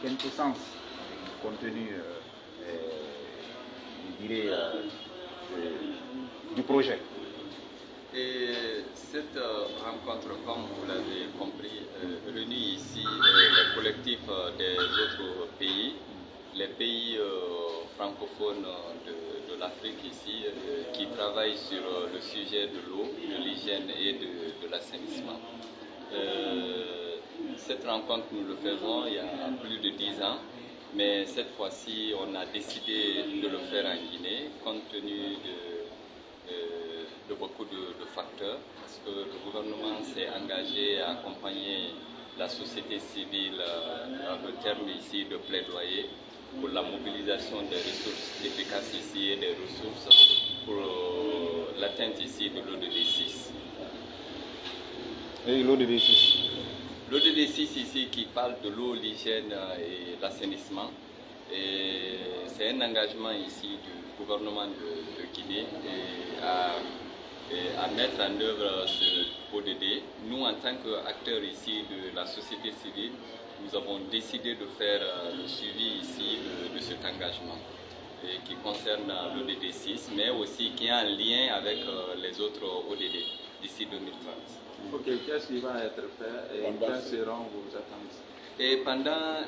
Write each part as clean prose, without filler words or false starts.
quintessence du contenu, je dirais, du projet. Et cette rencontre, comme vous l'avez compris, réunit ici les collectifs des autres pays, les pays francophones de l'Afrique ici, qui travaillent sur le sujet de l'eau, de l'hygiène et de l'assainissement. Cette rencontre, nous le faisons il y a plus de 10 ans, mais cette fois-ci, on a décidé de le faire en Guinée, compte tenu de beaucoup de facteurs, parce que le gouvernement s'est engagé à accompagner la société civile dans le terme ici de plaidoyer pour la mobilisation des ressources efficaces ici et des ressources pour l'atteinte ici de l'ODD6. Et l'ODD6? L'ODD6 ici qui parle de l'eau, l'hygiène et l'assainissement. C'est un engagement ici du gouvernement de Guinée à mettre en œuvre ce ODD. Nous, en tant qu'acteurs ici de la société civile, nous avons décidé de faire le suivi ici de cet engagement qui concerne l'ODD6, mais aussi qui a un lien avec les autres ODD d'ici 2030. Ok, qu'est-ce qui va être fait et quelles seront vos attentes? Et pendant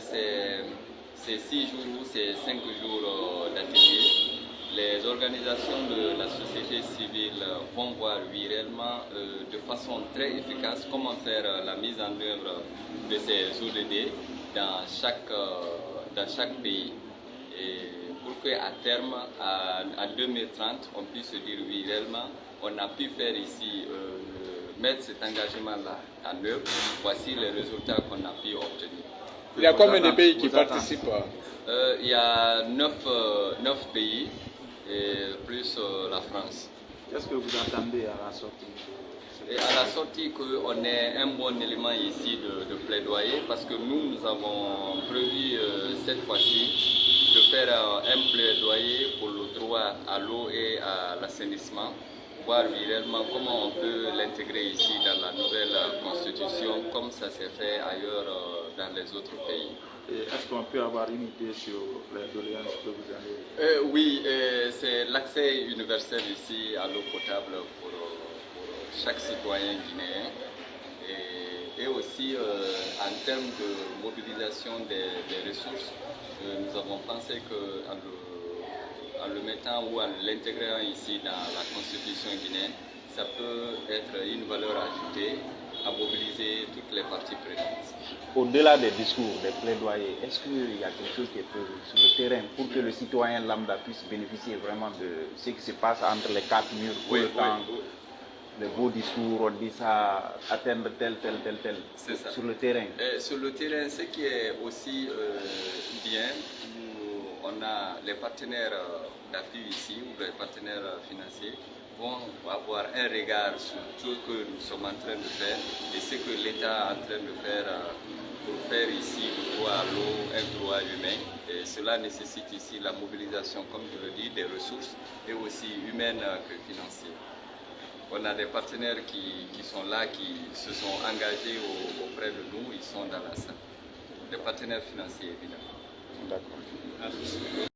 ces 6 jours ou ces 5 jours d'atelier, les organisations de la société civile vont voir réellement de façon très efficace comment faire la mise en œuvre de ces ODD dans chaque pays. Et pour qu'à terme, à 2030, on puisse se dire oui, réellement, on a pu faire ici, mettre cet engagement-là en œuvre. Voici les résultats qu'on a pu obtenir. Il y a combien de pays qui participent? Il y a 9 pays, et plus la France. Qu'est-ce que vous attendez à la sortie? Et à la sortie, qu'on ait un bon élément ici de plaidoyer, parce que nous avons prévu cette fois-ci de faire un plaidoyer pour le droit à l'eau et à l'assainissement, voir réellement comment on peut l'intégrer ici dans la nouvelle constitution, comme ça s'est fait ailleurs dans les autres pays. Est-ce qu'on peut avoir une idée sur les doléances que vous avez? Oui, c'est l'accès universel ici à l'eau potable pour chaque citoyen guinéen et aussi en termes de mobilisation des ressources, nous avons pensé qu'en le mettant ou en l'intégrant ici dans la constitution guinéenne, ça peut être une valeur ajoutée à mobiliser toutes les parties prenantes. Au-delà des discours, des plaidoyers, est-ce qu'il y a quelque chose qui est prévu sur le terrain pour que le citoyen lambda puisse bénéficier vraiment de ce qui se passe entre les 4 murs tout le temps? Les beaux discours, on dit ça, atteindre tel. C'est ça. Sur le terrain. Sur le terrain, ce qui est aussi bien, on a les partenaires d'appui ici, ou les partenaires financiers, vont avoir un regard sur tout ce que nous sommes en train de faire et ce que l'État est en train de faire pour faire ici le droit à l'eau, un droit humain. Et cela nécessite ici la mobilisation, comme je le dis, des ressources et aussi humaines que financières. On a des partenaires qui sont là, qui se sont engagés auprès de nous, ils sont dans la salle. Des partenaires financiers, évidemment. D'accord.